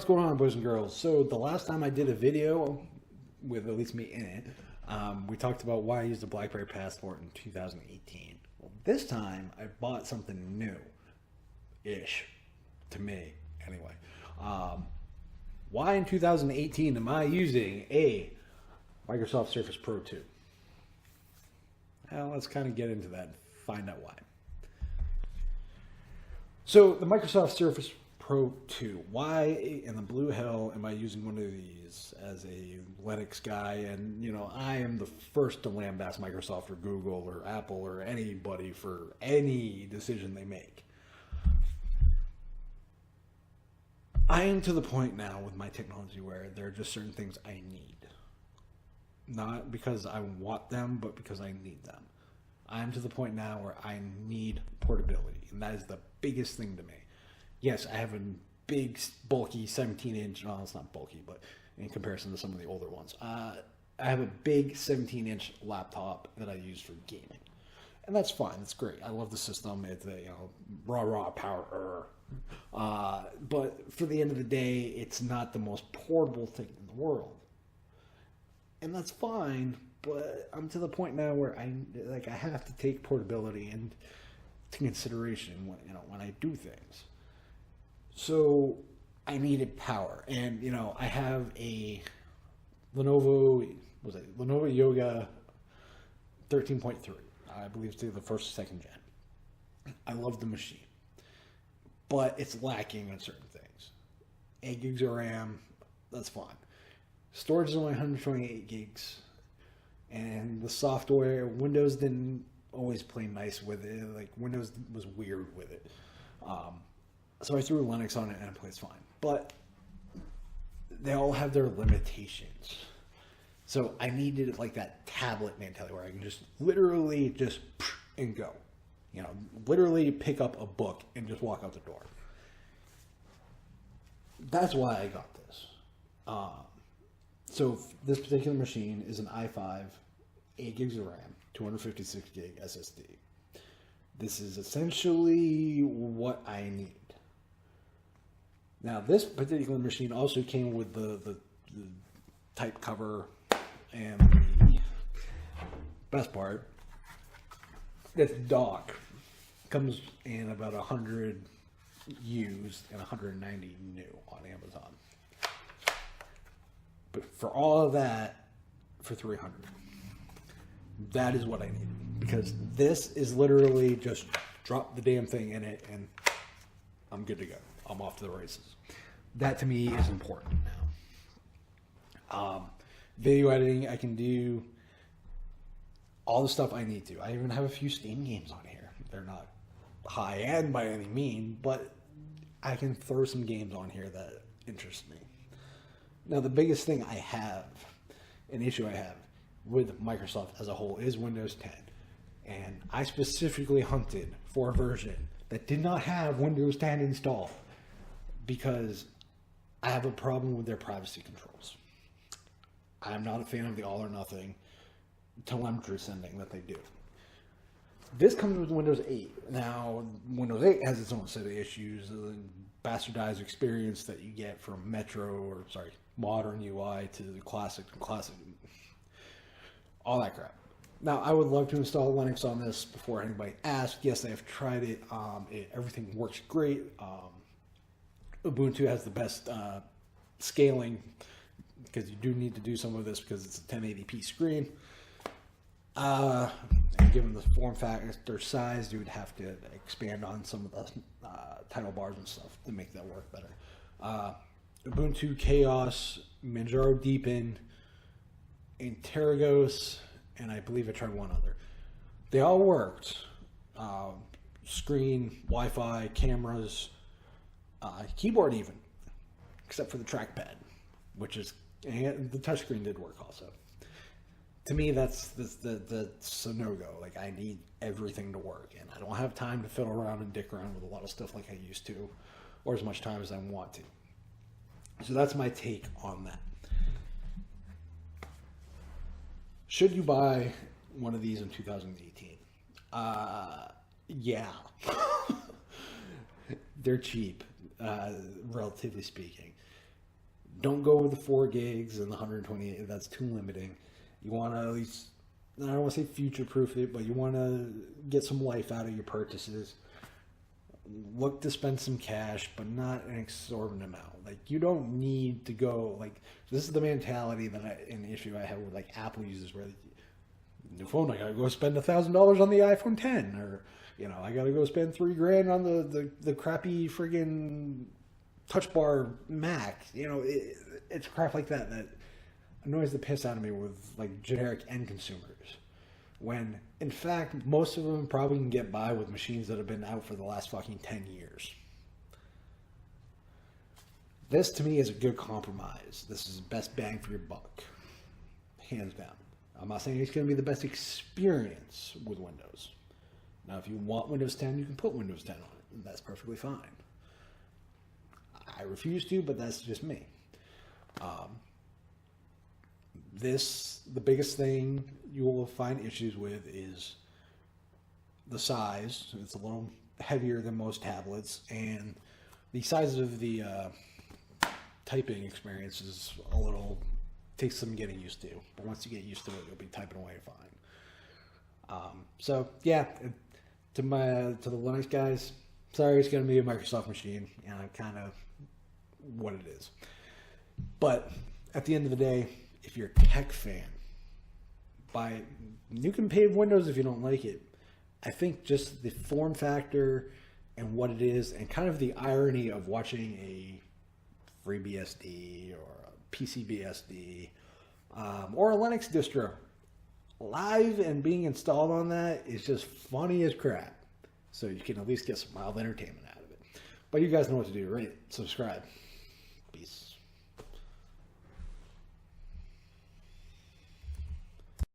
What's going on, boys and girls? So the last time I did a video with at least me in it, we talked about why I used a BlackBerry Passport in 2018. Well, this time I bought something new-ish, to me anyway. Why in 2018 am I using a Microsoft Surface Pro 2? Well, let's kind of get into that and find out why. So the Microsoft Surface Pro 2. Why in the blue hell am I using one of these as a Linux guy? And, you know, I am the first to lambaste Microsoft or Google or Apple or anybody for any decision they make. I am to the point now with my technology where there are just certain things I need. Not because I want them, but because I need them. I am to the point now where I need portability, and that is the biggest thing to me. Yes, I have a big, bulky 17-inch, well, it's not bulky, but in comparison to some of the older ones. I have a big 17-inch laptop that I use for gaming. And that's fine, that's great. I love the system. It's a, raw power. But for the end of the day, it's not the most portable thing in the world. And that's fine, but I'm to the point now where I have to take portability into consideration when I do things. So I needed power, and I have a Lenovo Yoga 13.3. I believe it's the first or second gen. I love the machine, but it's lacking on certain things. 8 gigs of RAM, that's fine. Storage is only 128 gigs, and the software, Windows didn't always play nice with it. Like, Windows was weird with it. So I threw Linux on it and it plays fine. But they all have their limitations. So I needed like that tablet mentality where I can just literally and go. Literally pick up a book and just walk out the door. That's why I got this. So this particular machine is an i5, 8 gigs of RAM, 256 gig SSD. This is essentially what I need. Now, this particular machine also came with the type cover, and the best part, this dock comes in about 100 used and 190 new on Amazon. But for all of that, for $300, that is what I needed, because this is literally just drop the damn thing in it and I'm good to go. I'm off to the races. That to me is important now. Video editing, I can do all the stuff I need to. I even have a few Steam games on here. They're not high end by any means, but I can throw some games on here that interest me. Now, the biggest thing I have, an issue I have with Microsoft as a whole, is Windows 10. And I specifically hunted for a version that did not have Windows 10 installed, because I have a problem with their privacy controls. I'm not a fan of the all or nothing telemetry sending that they do. This comes with Windows 8. Now, Windows 8 has its own set of issues, the bastardized experience that you get from modern UI to the classic, all that crap. Now, I would love to install Linux on this before anybody asks. Yes, I have tried it. Everything works great. Ubuntu has the best scaling, because you do need to do some of this because it's a 1080p screen. And given the form factor size, you would have to expand on some of the title bars and stuff to make that work better. Ubuntu, Chaos, Manjaro Deepin, Interrogos, and I believe I tried one other. They all worked. Screen, Wi-Fi, cameras, keyboard even, except for the trackpad, and the touchscreen did work also. To me, that's a no-go. Like, I need everything to work, and I don't have time to fiddle around and dick around with a lot of stuff like I used to, or as much time as I want to. So that's my take on that. Should you buy one of these in 2018? Yeah. They're cheap, relatively speaking. Don't go with the 4 gigs and the 128. That's too limiting. You want to at least, I don't want to say future-proof it, but you want to get some life out of your purchases. Look to spend some cash, but not an exorbitant amount. Like, you don't need to go, like, this is the mentality an issue I have with, like, Apple users, where, new phone, I gotta go spend $1,000 on the iPhone 10, or, you know, I gotta go spend $3,000 on the crappy friggin' Touch Bar Mac. You know, it's crap like that annoys the piss out of me with, like, generic end consumers. When, in fact, most of them probably can get by with machines that have been out for the last fucking 10 years. This, to me, is a good compromise. This is the best bang for your buck. Hands down. I'm not saying it's going to be the best experience with Windows. Now, if you want Windows 10, you can put Windows 10 on it, and that's perfectly fine. I refuse to, but that's just me. The biggest thing you will find issues with is the size. It's a little heavier than most tablets, and the size of the typing experience is takes some getting used to. But once you get used to it, you'll be typing away fine. So yeah, to the Linux guys, sorry, it's going to be a Microsoft machine, and kind of what it is. But at the end of the day, if you're a tech fan, you can pay Windows if you don't like it. I think just the form factor and what it is, and kind of the irony of watching a FreeBSD or a PCBSD or a Linux distro live and being installed on that is just funny as crap. So you can at least get some mild entertainment out of it. But you guys know what to do. Rate, subscribe. Peace.